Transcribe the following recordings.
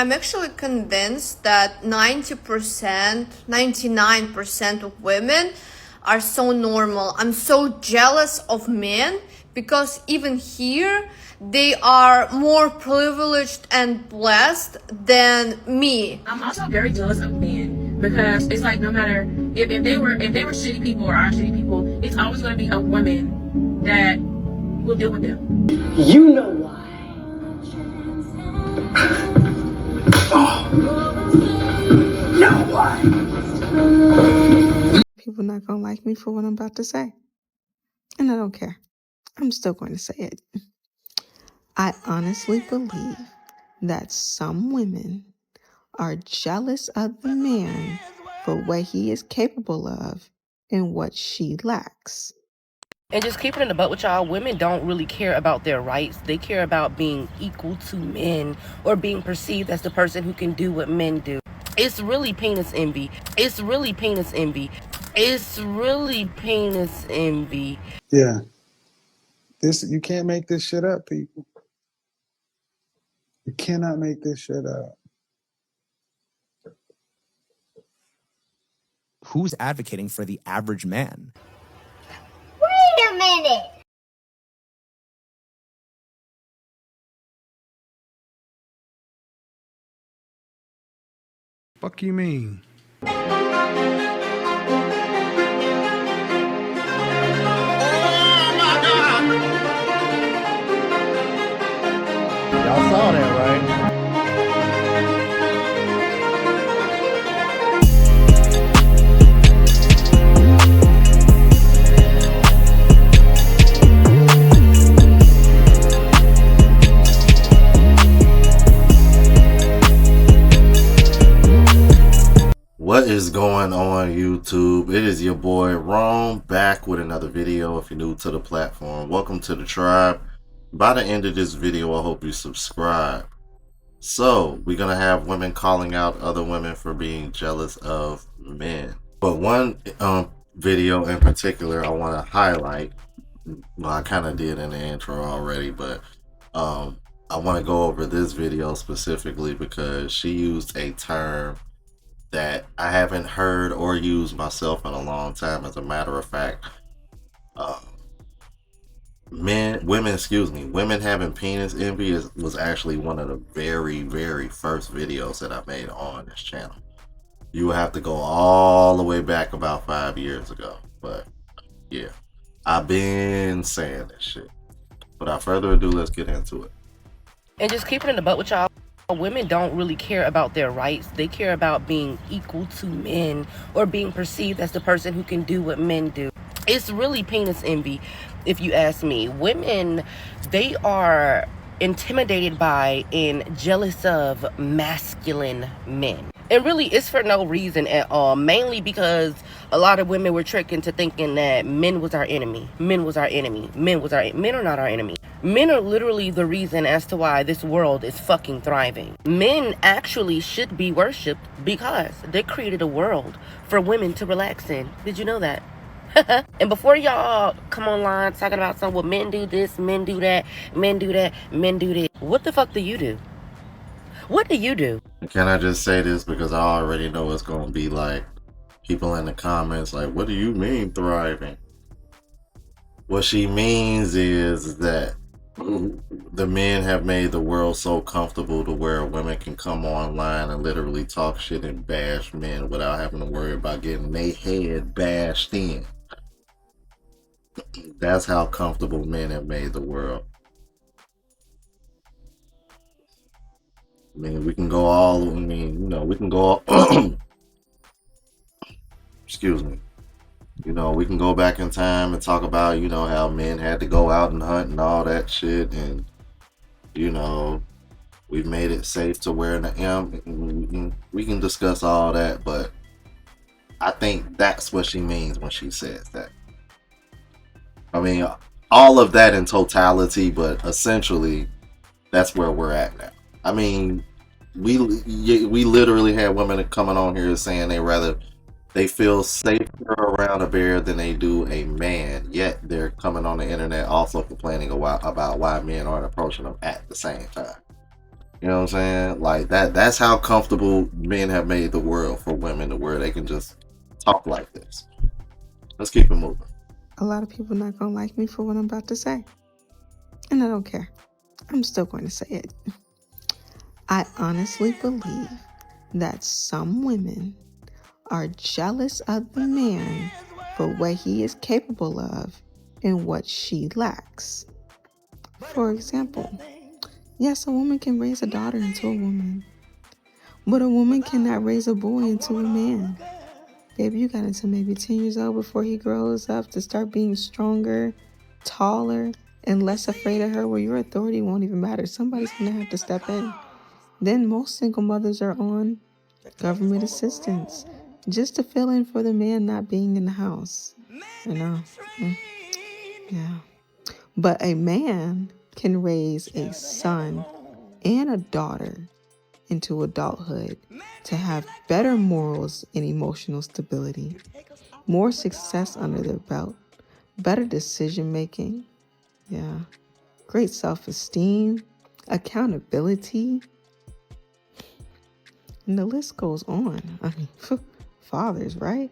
I'm actually convinced that 90%, 99% of women are so normal. I'm so jealous of men because even here, they are more privileged and blessed than me. I'm also very jealous of men because it's like no matter if they were shitty people or are shitty people, it's always going to be a woman that will deal with them. You know why? Now why? People not gonna like me for what I'm about to say. And I don't care. I'm still going to say it. I honestly believe that some women are jealous of the man for what he is capable of and what she lacks. And just keeping in the butt with y'all, women don't really care about their rights. They care about being equal to men or being perceived as the person who can do what men do. It's really penis envy. It's really penis envy. It's really penis envy. Yeah. You can't make this shit up, people. You cannot make this shit up. Who's advocating for the average man? Wait a minute. Fuck you mean? Y'all saw that, right? What is going on, YouTube? It is your boy Rome back with another video. If you're new to the platform, welcome to the tribe. By the end of this video, I hope you subscribe. So we're gonna have women calling out other women for being jealous of men, but one video in particular I want to highlight. Well, I kind of did in the intro already, but I want to go over this video specifically because she used a term that I haven't heard or used myself in a long time. As a matter of fact, women having penis envy was actually one of the very first videos that I made on this channel. You would have to go all the way back about 5 years ago, but yeah, I've been saying this shit. Without further ado, let's get into it. And just keeping in the butt with y'all, women don't really care about their rights. They care about being equal to men or being perceived as the person who can do what men do. It's really penis envy, if you ask me. Women, they are intimidated by and jealous of masculine men. And really, it's for no reason at all. Mainly because a lot of women were tricked into thinking that men was our enemy. Men was our enemy. Men are not our enemy. Men are literally the reason as to why this world is fucking thriving. Men actually should be worshipped because they created a world for women to relax in. Did you know that? And before y'all come online talking about something, well, men do this, men do that, men do that, men do this. What the fuck do you do? What do you do? Can I just say this because I already know it's going to be like people in the comments like, what do you mean thriving? What she means is that the men have made the world so comfortable to where women can come online and literally talk shit and bash men without having to worry about getting their head bashed in. That's how comfortable men have made the world. I mean, we can go all, we can go all, excuse me. We can go back in time and talk about, how men had to go out and hunt and all that shit. And, we've made it safe to wear we can discuss all that, but I think that's what she means when she says that. I mean, all of that in totality, but essentially, that's where we're at now. I mean, we literally had women coming on here saying they feel safer around a bear than they do a man, yet they're coming on the internet also complaining about why men aren't approaching them at the same time. You know what I'm saying? Like that's how comfortable men have made the world for women to where they can just talk like this. Let's keep it moving. A lot of people not gonna like me for what I'm about to say. And I don't care. I'm still going to say it. I honestly believe that some women are jealous of the man for what he is capable of and what she lacks. For example, yes, a woman can raise a daughter into a woman, but a woman cannot raise a boy into a man. Baby, you got until maybe 10 years old before he grows up to start being stronger, taller, and less afraid of her, where your authority won't even matter. Somebody's going to have to step in. Then most single mothers are on government assistance just to fill in for the man not being in the house. You know? Yeah. But a man can raise a son and a daughter into adulthood to have better morals and emotional stability, more success under their belt, better decision making, great self-esteem, accountability, and the list goes on. I mean, fathers, right?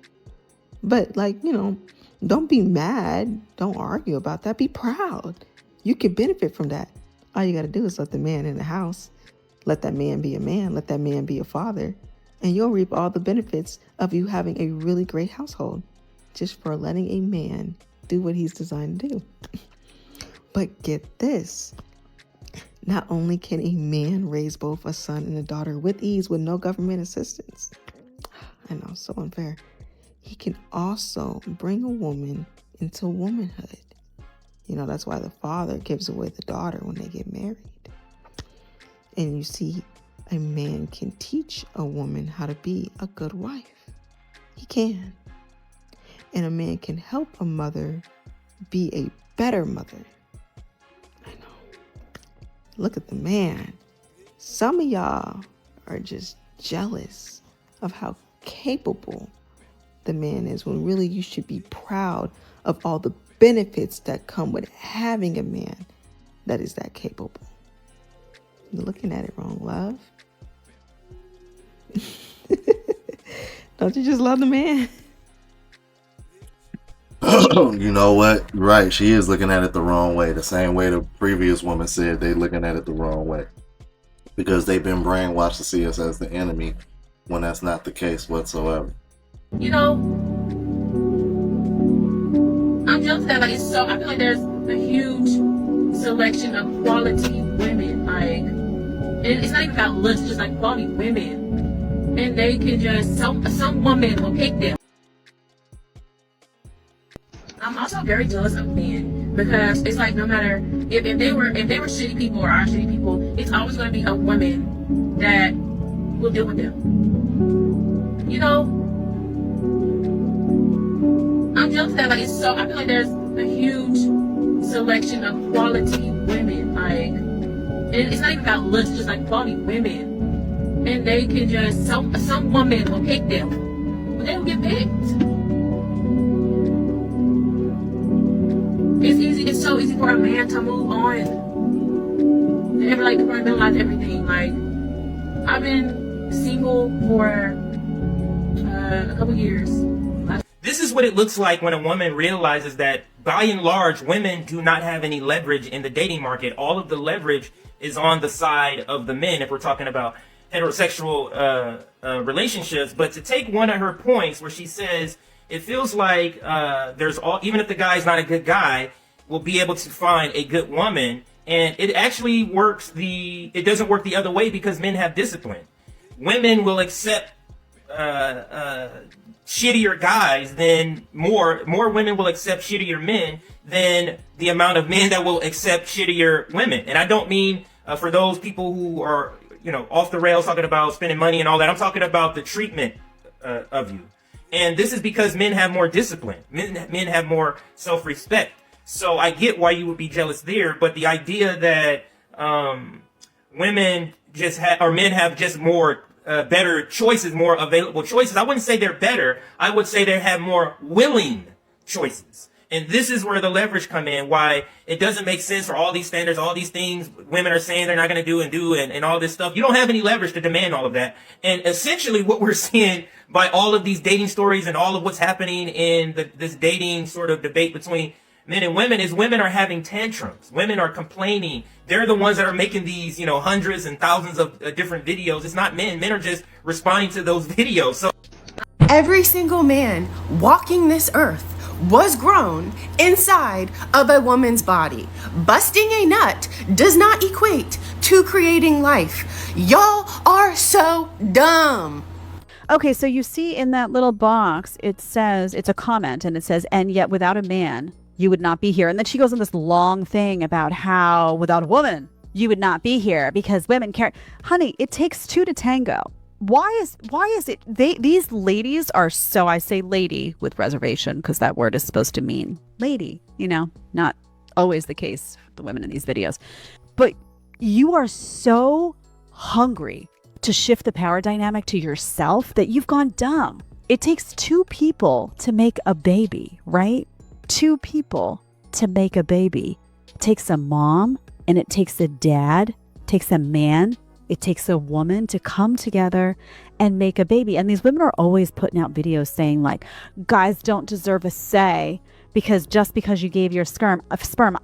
But don't be mad. Don't argue about that. Be proud. You can benefit from that. All you got to do is let the man in the house. Let that man be a man. Let that man be a father. And you'll reap all the benefits of you having a really great household just for letting a man do what he's designed to do. But get this. Not only can a man raise both a son and a daughter with ease with no government assistance. I know, so unfair. He can also bring a woman into womanhood. That's why the father gives away the daughter when they get married. And you see, a man can teach a woman how to be a good wife. He can. And a man can help a mother be a better mother. I know. Look at the man. Some of y'all are just jealous of how capable the man is, when really you should be proud of all the benefits that come with having a man that is that capable. You're looking at it wrong, love. Don't you just love the man? You know what? Right. She is looking at it the wrong way. The same way the previous woman said they're looking at it the wrong way. Because they've been brainwashed to see us as the enemy when that's not the case whatsoever. You know, I'm jealous of that. Like, I feel like there's a huge selection of quality women. Like, and it's not even about looks, just like quality women. And they can just, some woman will pick them. I'm also very jealous of men, because it's like, no matter if they were shitty people or are shitty people, it's always going to be a woman that will deal with them. I'm jealous of that. Like, I feel like there's a huge selection of quality women. Like, and it's not even about looks, just like quality women. And they can just, some woman will pick them, but they don't get picked. It's so easy for a man to move on. They ever like compartmentalize everything. Like, I've been single for a couple years. This is what it looks like when a woman realizes that, by and large, women do not have any leverage in the dating market. All of the leverage is on the side of the men, if we're talking about heterosexual relationships. But to take one of her points where she says, it feels like even if the guy's not a good guy, we'll be able to find a good woman. And it actually it doesn't work the other way, because men have discipline. Women will accept shittier guys than more women will accept shittier men than the amount of men that will accept shittier women. And I don't mean for those people who are, off the rails talking about spending money and all that. I'm talking about the treatment of you. And this is because men have more discipline. Men have more self-respect. So I get why you would be jealous there, but the idea that women men have just more better choices, more available choices. I wouldn't say they're better. I would say they have more willing choices. And this is where the leverage come in, why it doesn't make sense for all these standards, all these things women are saying they're not going to do and all this stuff. You don't have any leverage to demand all of that. And essentially what we're seeing by all of these dating stories and all of what's happening in this dating sort of debate between men and women is women are having tantrums. Women are complaining. They're the ones that are making these, hundreds and thousands of different videos. It's not men. Men are just responding to those videos. So every single man walking this earth was grown inside of a woman's body. Busting a nut does not equate to creating life. Y'all are so dumb. Okay, so you see in that little box, it says, it's a comment, and it says, and yet without a man, you would not be here. And then she goes on this long thing about how without a woman, you would not be here because women care. Honey, it takes two to tango. Why is it these ladies are so, I say lady with reservation because that word is supposed to mean lady, not always the case for the women in these videos. But you are so hungry to shift the power dynamic to yourself that you've gone dumb. It takes two people to make a baby, right? Two people to make a baby. It takes a mom and it takes a dad, it takes a man, it takes a woman to come together and make a baby. And these women are always putting out videos saying like, guys don't deserve a say because just because you gave your sperm,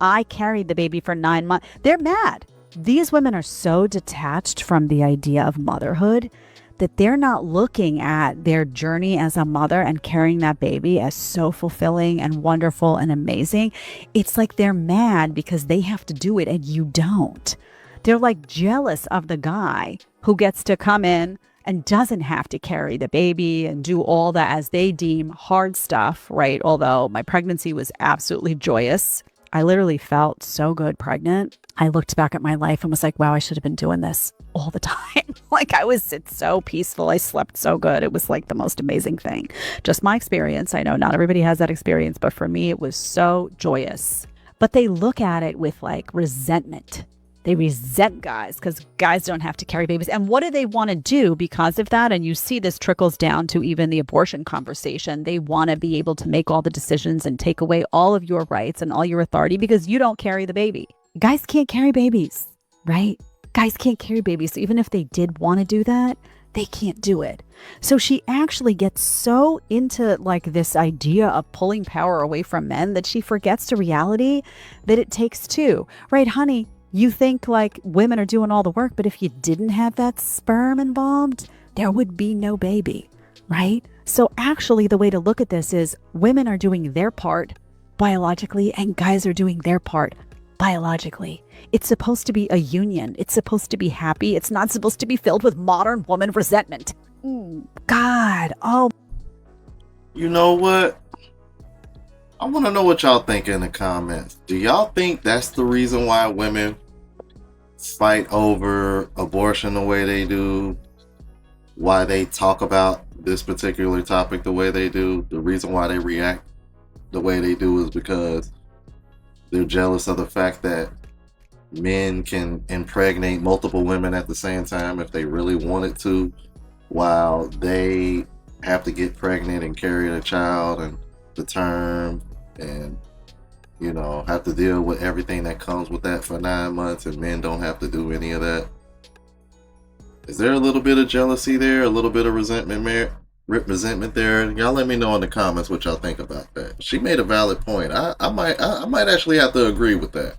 I carried the baby for 9 months. They're mad. These women are so detached from the idea of motherhood that they're not looking at their journey as a mother and carrying that baby as so fulfilling and wonderful and amazing. It's like they're mad because they have to do it and you don't. They're like jealous of the guy who gets to come in and doesn't have to carry the baby and do all that as they deem hard stuff, right? Although my pregnancy was absolutely joyous. I literally felt so good pregnant. I looked back at my life and was like, wow, I should have been doing this all the time. It's so peaceful. I slept so good. It was like the most amazing thing. Just my experience. I know not everybody has that experience, but for me, it was so joyous. But they look at it with like resentment. They resent guys because guys don't have to carry babies. And what do they want to do because of that? And you see this trickles down to even the abortion conversation. They want to be able to make all the decisions and take away all of your rights and all your authority because you don't carry the baby. Guys can't carry babies, right? Guys can't carry babies. So even if they did want to do that, they can't do it. So she actually gets so into like this idea of pulling power away from men that she forgets the reality that it takes two, right, honey? You think like women are doing all the work, but if you didn't have that sperm involved, there would be no baby, right? So actually the way to look at this is women are doing their part biologically and guys are doing their part biologically. It's supposed to be a union. It's supposed to be happy. It's not supposed to be filled with modern woman resentment. God, oh. You know what? I want to know what y'all think in the comments. Do y'all think that's the reason why women fight over abortion the way they do? Why they talk about this particular topic the way they do? The reason why they react the way they do is because they're jealous of the fact that men can impregnate multiple women at the same time if they really wanted to, while they have to get pregnant and carry a child and the term and have to deal with everything that comes with that for 9 months, and men don't have to do any of that. Is there a little bit of jealousy there, a little bit of resentment there? Y'all let me know in the comments what y'all think about that. She made a valid point. I might actually have to agree with that.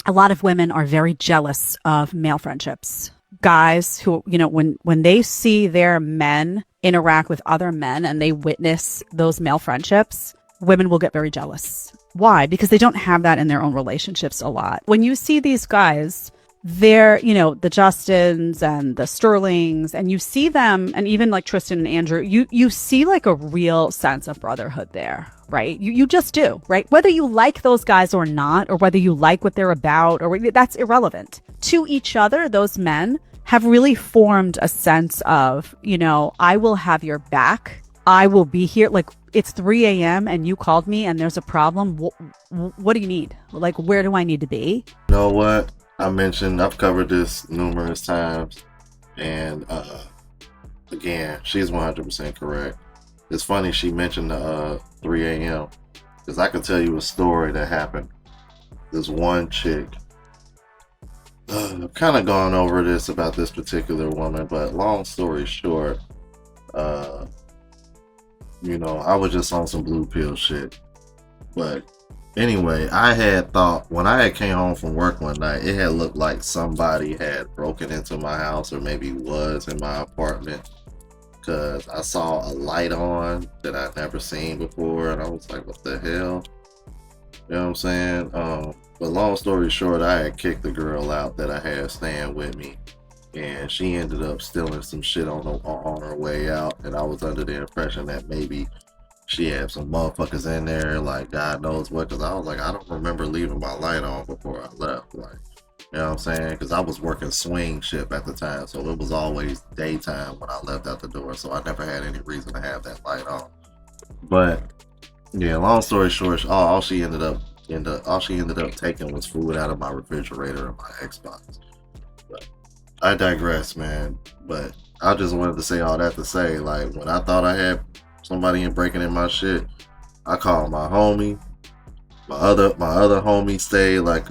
A lot of women are very jealous of male friendships. Guys who, when they see their men interact with other men and they witness those male friendships, women will get very jealous. Why? Because they don't have that in their own relationships a lot. When you see these guys, they're, the Justins and the Sterlings, and you see them, and even like Tristan and Andrew, you see like a real sense of brotherhood there, right? You just do, right? Whether you like those guys or not, or whether you like what they're about, or that's irrelevant. To each other, those men have really formed a sense of, I will have your back. I will be here. Like, it's 3 a.m. and you called me and there's a problem. What do you need? Like, where do I need to be? You know what? I've covered this numerous times. And again, she's 100% correct. It's funny she mentioned 3 a.m. Because I could tell you a story that happened. This one chick. I've kind of gone over this about this particular woman, but long story short, you know, I was just on some blue pill shit. But anyway, I had thought when I had came home from work one night, it had looked like somebody had broken into my house, or maybe was in my apartment, because I saw a light on that I'd never seen before, and I was like, what the hell? You know what I'm saying? But long story short, I had kicked the girl out that I had staying with me, and she ended up stealing some shit on her way out, and I was under the impression that maybe she had some motherfuckers in there, like God knows what, because I was like, I don't remember leaving my light on before I left, like, you know what I'm saying? Because I was working swing shift at the time, so it was always daytime when I left out the door, so I never had any reason to have that light on. But yeah, long story short, all she ended up taking was food out of my refrigerator and my Xbox. But I digress, man. But I just wanted to say all that to say, like, when I thought I had somebody breaking in my shit, I called my homie. My other homie stayed like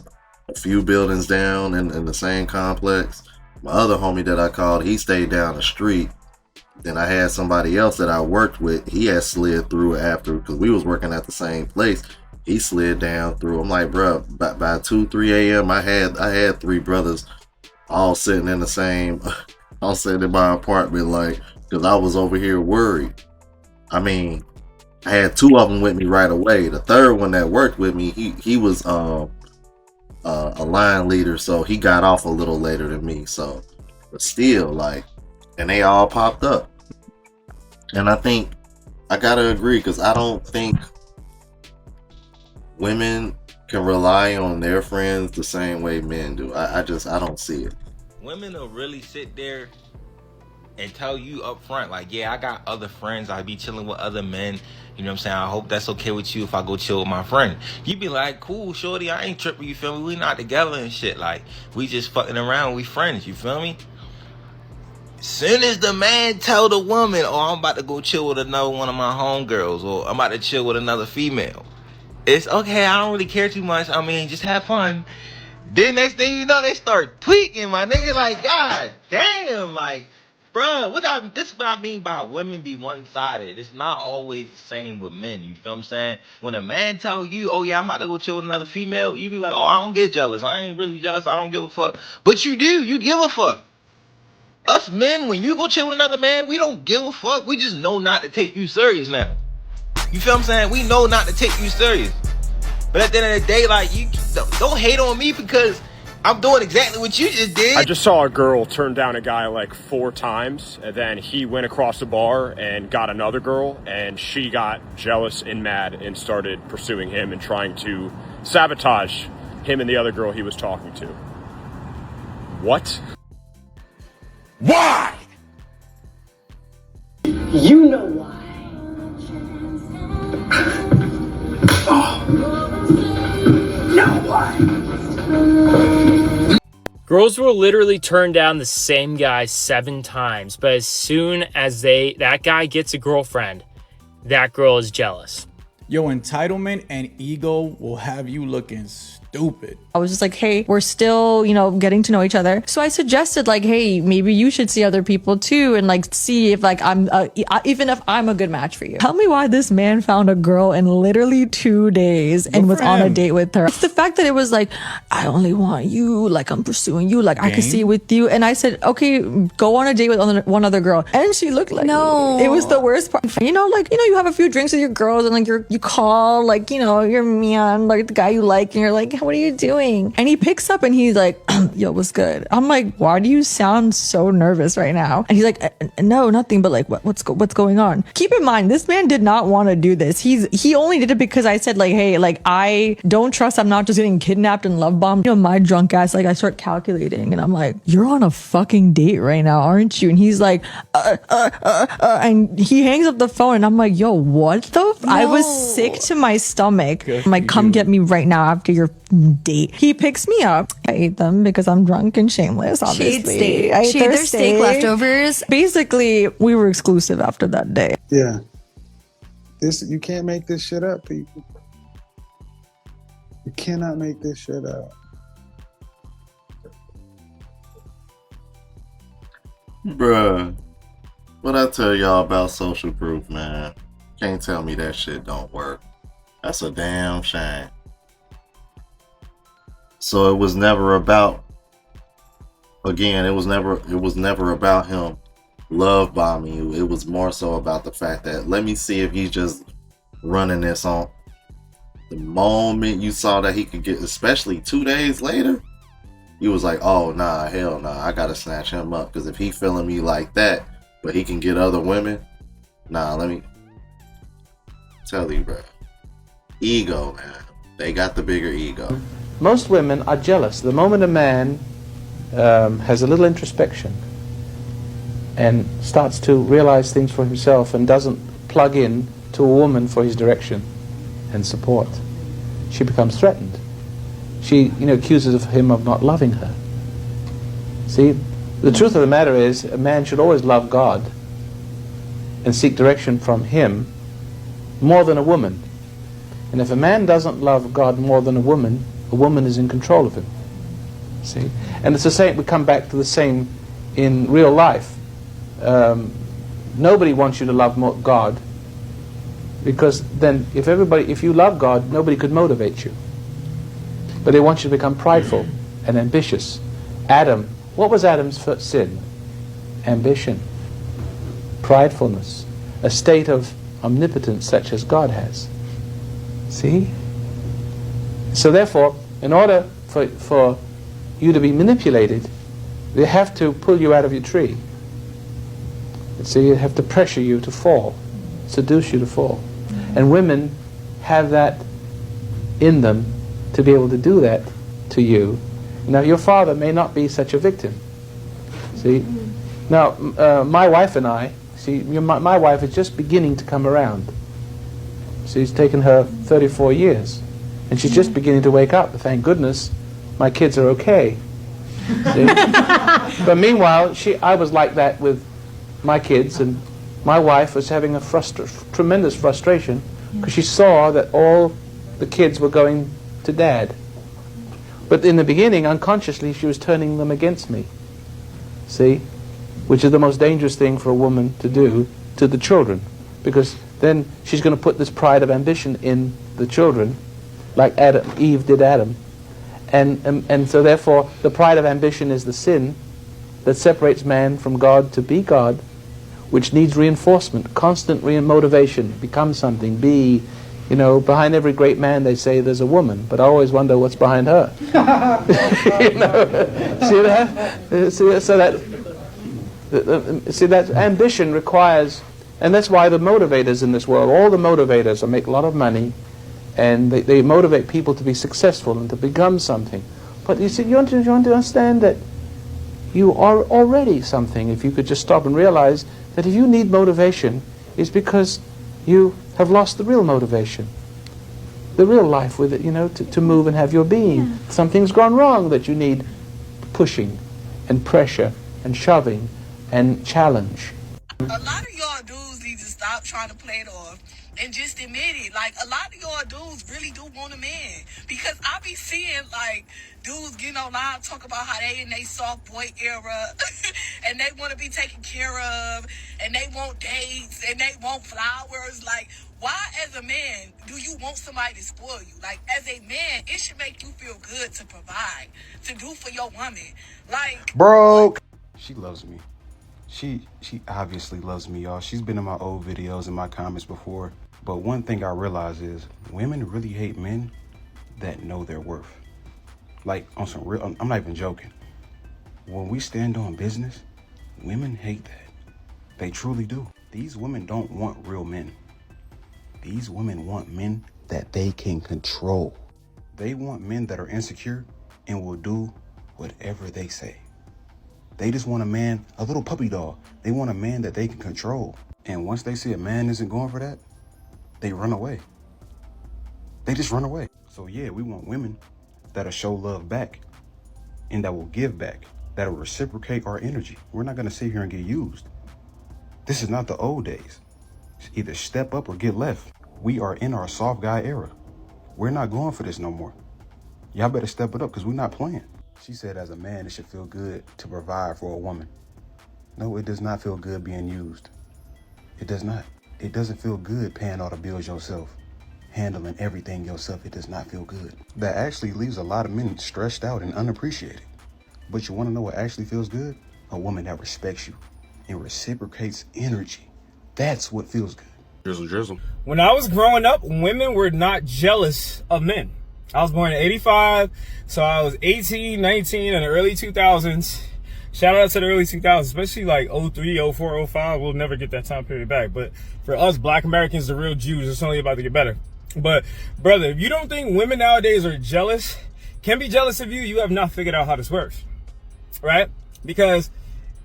a few buildings down in the same complex. My other homie that I called, he stayed down the street. Then I had somebody else that I worked with. He had slid through after, because we was working at the same place. He slid down through. I'm like, bro, by 2-3 a.m. I had 3 brothers all sitting in the same, all sitting in my apartment, like, because I was over here worried. I mean, I had 2 of them with me right away. The third one that worked with me, he was a line leader, so he got off a little later than me. So, but still, like, and they all popped up. And I think I gotta agree, because I don't think women can rely on their friends the same way men do. I don't see it. Women will really sit there and tell you up front, like, yeah, I got other friends, I be chilling with other men, you know what I'm saying, I hope that's okay with you if I go chill with my friend. You be like, cool, shorty, I ain't tripping, you feel me, we not together and shit, like, we just fucking around, we friends, you feel me? Soon as the man tell the woman, oh, I'm about to go chill with another one of my homegirls, or I'm about to chill with another female, it's okay, I don't really care too much, I mean, just have fun. Then next thing you know, they start tweaking, my nigga, like, God damn, like, bruh, this is what I mean by women be one-sided. It's not always the same with men, you feel what I'm saying? When a man tell you, oh yeah, I'm about to go chill with another female, you be like, oh, I don't get jealous, I ain't really jealous, I don't give a fuck. But you do, you give a fuck. Us men, when you go chill with another man, we don't give a fuck, we just know not to take you serious now. You feel what I'm saying? We know not to take you serious. But at the end of the day, like, you don't hate on me because I'm doing exactly what you just did. I just saw a girl turn down a guy like 4 times, and then he went across the bar and got another girl, and she got jealous and mad and started pursuing him and trying to sabotage him and the other girl he was talking to. What? Why? You know why. Now why? Girls will literally turn down the same guy 7 times, but as soon as that guy gets a girlfriend, that girl is jealous. Your entitlement and ego will have you looking stupid. I was just like, hey, we're still, getting to know each other. So I suggested like, hey, maybe you should see other people too, and like see if like I'm even if I'm a good match for you. Tell me why this man found a girl in literally 2 days and was on a date with her. It's the fact that it was like, I only want you, like I'm pursuing you, like I could see with you. And I said, okay, go on a date with one other girl. And she looked like, no, it was the worst part. You have a few drinks with your girls and like you call like, your man, like the guy you like, and you're like, what are you doing? And he picks up and he's like, yo, what's good? I'm like, why do you sound so nervous right now? And he's like, no, nothing, but like, what's going on? Keep in mind, this man did not want to do this. He only did it because I said like, hey, like I don't trust I'm not just getting kidnapped and love bombed. My drunk ass, like I start calculating and I'm like, you're on a fucking date right now, aren't you? And he's like, and he hangs up the phone and I'm like, yo, what the I was sick to my stomach. I'm like, come get me right now after your date. He picks me up. I ate them because I'm drunk and shameless, obviously. I ate their steak leftovers. Basically, we were exclusive after that day. Yeah. You can't make this shit up, people. You cannot make this shit up. Bruh, what I tell y'all about social proof, man? Can't tell me that shit don't work. That's a damn shame. So it was never about, again, it was never about him love bombing you. It was more so about the fact that, let me see if he's just running this on. The moment you saw that he could get, especially 2 days later, you was like, oh nah, hell nah, I gotta snatch him up, because if he feeling me like that, but he can get other women, nah, let me tell you, bro. Ego, man. They got the bigger ego. Most women are jealous. The moment a man has a little introspection and starts to realize things for himself and doesn't plug in to a woman for his direction and support, she becomes threatened. She, accuses him of not loving her. See, the truth of the matter is, a man should always love God and seek direction from him more than a woman. And if a man doesn't love God more than a woman is in control of him. See? And it's the same, we come back to the same in real life. Nobody wants you to love God, because then if you love God, nobody could motivate you. But they want you to become prideful and ambitious. Adam, what was Adam's first sin? Ambition, pridefulness, a state of omnipotence such as God has. See? So therefore, in order for you to be manipulated, they have to pull you out of your tree. So you have to pressure you to fall, seduce you to fall. And women have that in them to be able to do that to you. Now, your father may not be such a victim. See? Now, my wife and I, my wife is just beginning to come around. She's taken her 34 years. And she's just beginning to wake up. Thank goodness my kids are okay. But meanwhile, I was like that with my kids, and my wife was having a tremendous frustration because she saw that all the kids were going to Dad. But in the beginning, unconsciously, she was turning them against me. See? Which is the most dangerous thing for a woman to do to the children. Because then she's going to put this pride of ambition in the children, like Eve did Adam. And so therefore, the pride of ambition is the sin that separates man from God to be God, which needs reinforcement, constant motivation. Become something, be, behind every great man they say there's a woman, but I always wonder what's behind her. See that? See that ambition requires, and that's why the motivators in this world, all the motivators make a lot of money, and they motivate people to be successful and to become something. But you see, you want to understand that you are already something if you could just stop and realize that if you need motivation, it's because you have lost the real motivation, the real life with it, to move and have your being. Yeah. Something's gone wrong that you need pushing and pressure and shoving and challenge. A lot of y'all dudes need to stop trying to play it off and just admit it. Like, a lot of y'all dudes really do want a man. Because I be seeing, dudes getting online talk about how they in they soft boy era and they want to be taken care of and they want dates and they want flowers. Like, why as a man do you want somebody to spoil you? Like, as a man, it should make you feel good to provide, to do for your woman. Like, broke. She loves me. She obviously loves me, y'all. She's been in my old videos and my comments before. But one thing I realize is women really hate men that know their worth. Like, on some real, I'm not even joking. When we stand on business, women hate that. They truly do. These women don't want real men. These women want men that they can control. They want men that are insecure and will do whatever they say. They just want a man, a little puppy dog. They want a man that they can control. And once they see a man isn't going for that, they run away. They just run away. So yeah, we want women that'll show love back and that will give back, that'll reciprocate our energy. We're not gonna sit here and get used. This is not the old days. Either step up or get left. We are in our soft guy era. We're not going for this no more. Y'all better step it up because we're not playing. She said as a man, it should feel good to provide for a woman. No, it does not feel good being used. It does not. It doesn't feel good paying all the bills yourself, handling everything yourself. It does not feel good. That actually leaves a lot of men stressed out and unappreciated. But you want to know what actually feels good? A woman that respects you and reciprocates energy. That's what feels good. Drizzle, drizzle. When I was growing up, women were not jealous of men. I was born in 85, so I was 18, 19 in the early 2000s. Shout out to the early 2000s, especially like 03, 04, 05. We'll never get that time period back. But for us, black Americans, the real Jews, it's only about to get better. But brother, if you don't think women nowadays are jealous, can be jealous of you, you have not figured out how this works, right? Because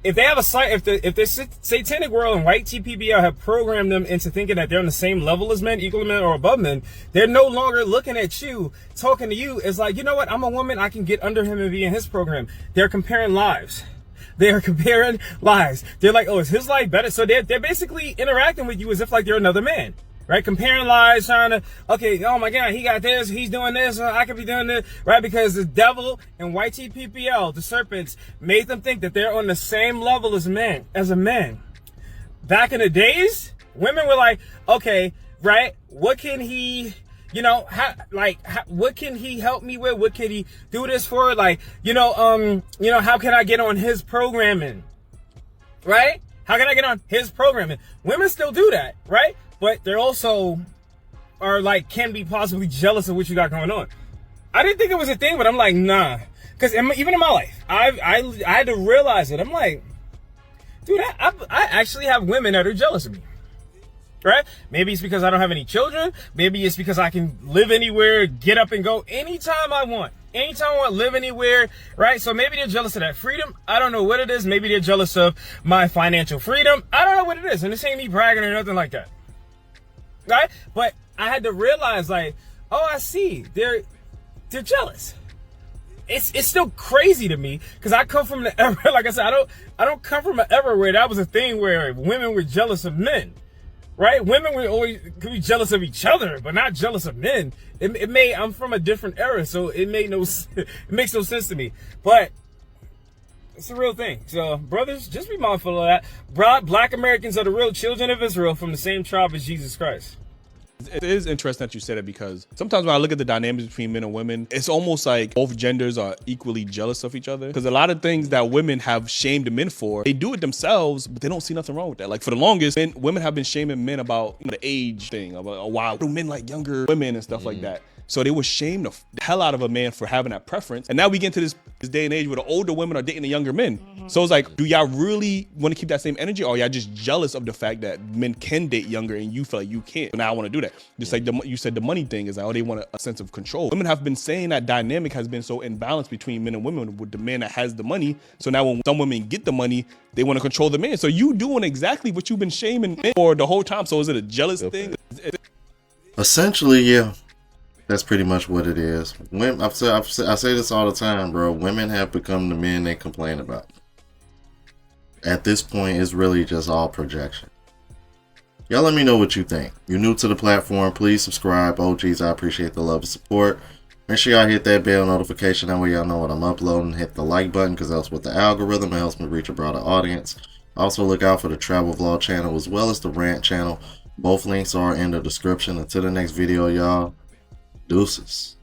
if they have a site, if the satanic world and white TPBL have programmed them into thinking that they're on the same level as men, equal to men, or above men, they're no longer looking at you, talking to you as like, you know what, I'm a woman, I can get under him and be in his program. They're comparing lives. They are comparing lives. They're like, oh, is his life better? So they're basically interacting with you as if like they're another man. Right? Comparing lives, trying to, okay, oh my God, he got this, he's doing this, I could be doing this, right? Because the devil and white TPPL, the serpents, made them think that they're on the same level as men, as a man. Back in the days, women were like, okay, right, what can he, you know, what can he help me with? What can he do this for? Like, how can I get on his programming? Right? How can I get on his programming? Women still do that, right? But they're also are like, can be possibly jealous of what you got going on. I didn't think it was a thing, but I'm like, nah. Because even in my life, I had to realize it. I'm like, dude, I actually have women that are jealous of me. Right? Maybe it's because I don't have any children. Maybe it's because I can live anywhere, get up and go anytime I want. Anytime I want, live anywhere, right? So maybe they're jealous of that freedom. I don't know what it is. Maybe they're jealous of my financial freedom. I don't know what it is. And this ain't me bragging or nothing like that. Right? But I had to realize, like, oh, I see. They're jealous. It's still crazy to me because I come from the era, like I said, I don't come from an era where that was a thing where women were jealous of men. Right? Women were always could be jealous of each other, but not jealous of men. I'm from a different era, so it makes no sense to me. But it's a real thing. So brothers, just be mindful of that. Black Americans are the real children of Israel from the same tribe as Jesus Christ. It is interesting that you said it because sometimes when I look at the dynamics between men and women, it's almost like both genders are equally jealous of each other. Because a lot of things that women have shamed men for, they do it themselves, but they don't see nothing wrong with that. Like for the longest, women have been shaming men about the age thing, about why do men like younger women and stuff like that. So they would shame the hell out of a man for having that preference. And now we get into this day and age where the older women are dating the younger men. So it's like, do y'all really want to keep that same energy, or y'all just jealous of the fact that men can date younger and you feel like you can't? So now I want to do that. Just like you said, the money thing is like, oh, they want a sense of control. Women have been saying that dynamic has been so imbalanced between men and women with the man that has the money. So now when some women get the money, they want to control the man. So you doing exactly what you've been shaming men for the whole time. So is it a jealous thing? Essentially, yeah. That's pretty much what it is. I say this all the time, bro. Women have become the men they complain about. At this point, it's really just all projection. Y'all let me know what you think. You're new to the platform, please subscribe. OGs, I appreciate the love and support. Make sure y'all hit that bell notification. That way y'all know what I'm uploading. Hit the like button because that's with the algorithm. It helps me reach a broader audience. Also, look out for the travel vlog channel as well as the rant channel. Both links are in the description. Until the next video, y'all. Deuces.